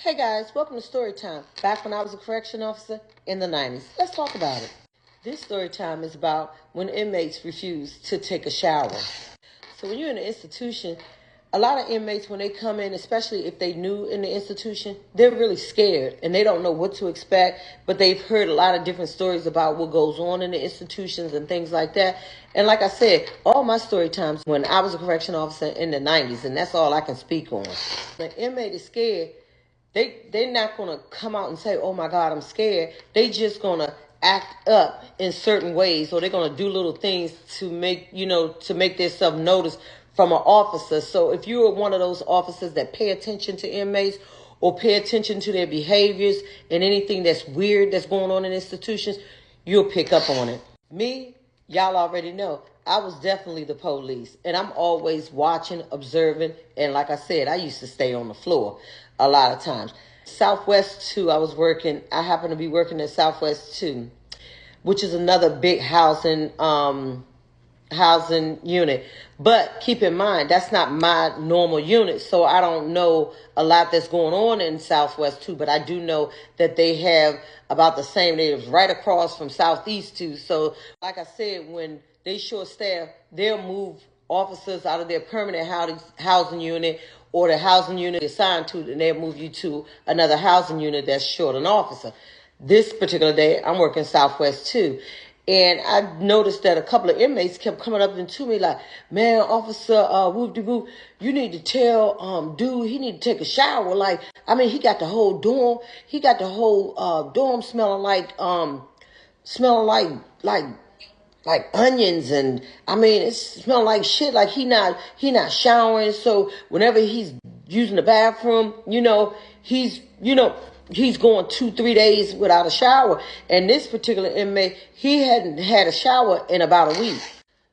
Hey guys, welcome to Story Time. Back when I was a correction officer in the 90s. Let's talk about it. This story time is about when inmates refuse to take a shower. So when you're in an institution, a lot of inmates, when they come in, especially if they new in the institution, they're really scared and they don't know what to expect, but they've heard a lot of different stories about what goes on in the institutions and things like that. And like I said, all my story times when I was a correction officer in the 90s, and that's all I can speak on. The inmate is scared. They're not going to come out and say, oh my God, I'm scared. They just going to act up in certain ways, or they're going to do little things to make themselves noticed from an officer. So if you're one of those officers that pay attention to inmates or pay attention to their behaviors and anything that's weird that's going on in institutions, you'll pick up on it. Me, y'all already know, I was definitely the police, and I'm always watching, observing, and like I said, I used to stay on the floor a lot of times. Southwest 2, I happened to be working at Southwest 2, which is another big housing unit. But keep in mind, that's not my normal unit, so I don't know a lot that's going on in Southwest 2, but I do know that they have about the same natives right across from Southeast 2. So like I said, when they short staff, they'll move officers out of their permanent housing unit or the housing unit assigned to, and they'll move you to another housing unit that's short an officer. This particular day, I'm working Southwest 2. And I noticed that a couple of inmates kept coming up to me like, man, officer, whoop-de-whoop, you need to tell, dude, he need to take a shower. Like, I mean, he got the whole dorm smelling like onions, and I mean, it smells like shit. Like he not showering. So whenever he's using the bathroom, he's going 2-3 days without a shower. And this particular inmate, he hadn't had a shower in about a week.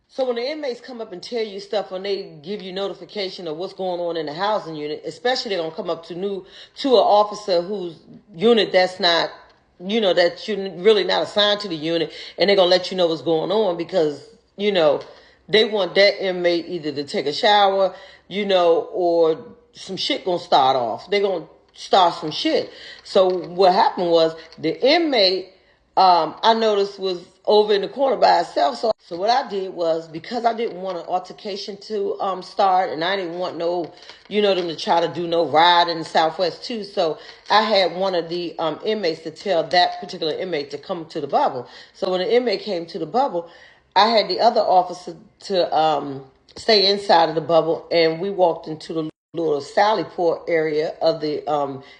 So when the inmates come up and tell you stuff, when they give you notification of what's going on in the housing unit, especially they're gonna come up to an officer whose unit that's not, that you're really not assigned to the unit, and they're going to let you know what's going on because, they want that inmate either to take a shower, or some shit going to start off. They're going to start some shit. So what happened was the inmate, I noticed, was over in the corner by itself. So what I did was, because I didn't want an altercation to start, and I didn't want them to try to do no ride in the Southwest 2. So I had one of the inmates to tell that particular inmate to come to the bubble. So when the inmate came to the bubble, I had the other officer to stay inside of the bubble, and we walked into the little Sally Port area of the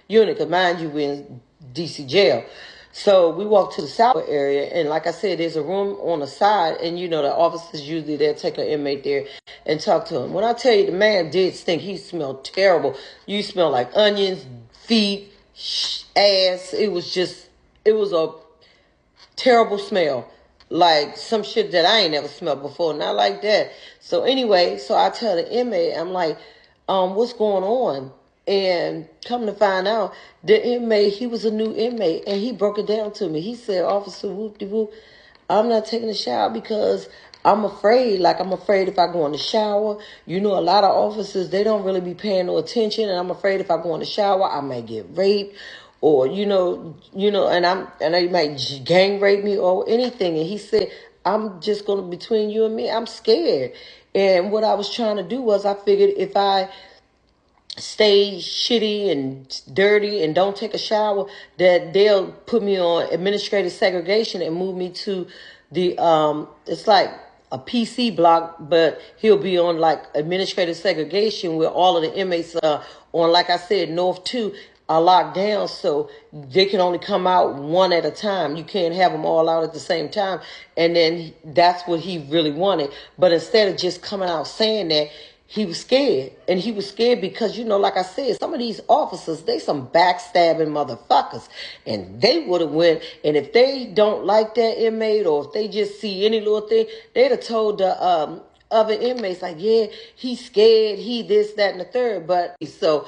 unit. Because mind you, we're in DC jail. So we walked to the South area, and like I said, there's a room on the side, and the officers usually they'll take an inmate there and talk to him. When I tell you, the man did stink. He smelled terrible. You smell like onions, feet, ass. It was a terrible smell, like some shit that I ain't never smelled before, not like that. So anyway, so I tell the inmate, I'm like, what's going on? And come to find out, the inmate, he was a new inmate, and he broke it down to me. He said, Officer, whoop-de-whoop, I'm not taking a shower because I'm afraid. Like, I'm afraid if I go in the shower, a lot of officers, they don't really be paying no attention, and I'm afraid if I go in the shower, I might get raped, or, and they might gang rape me or anything. And he said, I'm just going to, between you and me, I'm scared. And what I was trying to do was, I figured if I stay shitty and dirty and don't take a shower, that they'll put me on administrative segregation and move me to the it's like a PC block, but he'll be on like administrative segregation where all of the inmates on, like I said, North 2 are locked down, so they can only come out one at a time. You can't have them all out at the same time. And then that's what he really wanted. But instead of just coming out saying that, he was scared. And he was scared because, like I said, some of these officers, they some backstabbing motherfuckers. And they would have went, and if they don't like that inmate, or if they just see any little thing, they'd have told the other inmates, like, yeah, he's scared, he this, that, and the third. But so,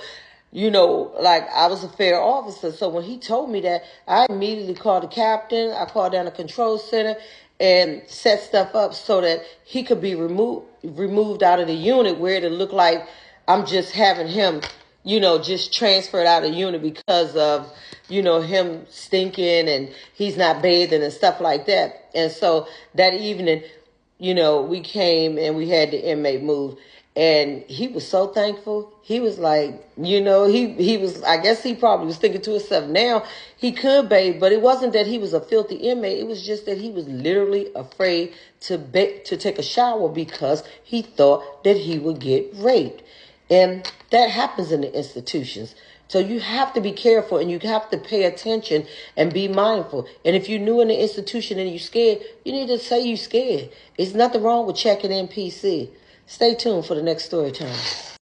like, I was a fair officer. So when he told me that, I immediately called the captain. I called down the control center and set stuff up so that he could be removed out of the unit, where it looked like I'm just having him, just transferred out of unit because of, him stinking and he's not bathing and stuff like that. And so that evening, we came and we had the inmate move. And he was so thankful. He was like, he was, I guess he probably was thinking to himself, now he could bathe, but it wasn't that he was a filthy inmate. It was just that he was literally afraid to take a shower because he thought that he would get raped. And that happens in the institutions. So you have to be careful and you have to pay attention and be mindful. And if you're new in the institution and you're scared, you need to say you're scared. There's nothing wrong with checking in PC. Stay tuned for the next story time.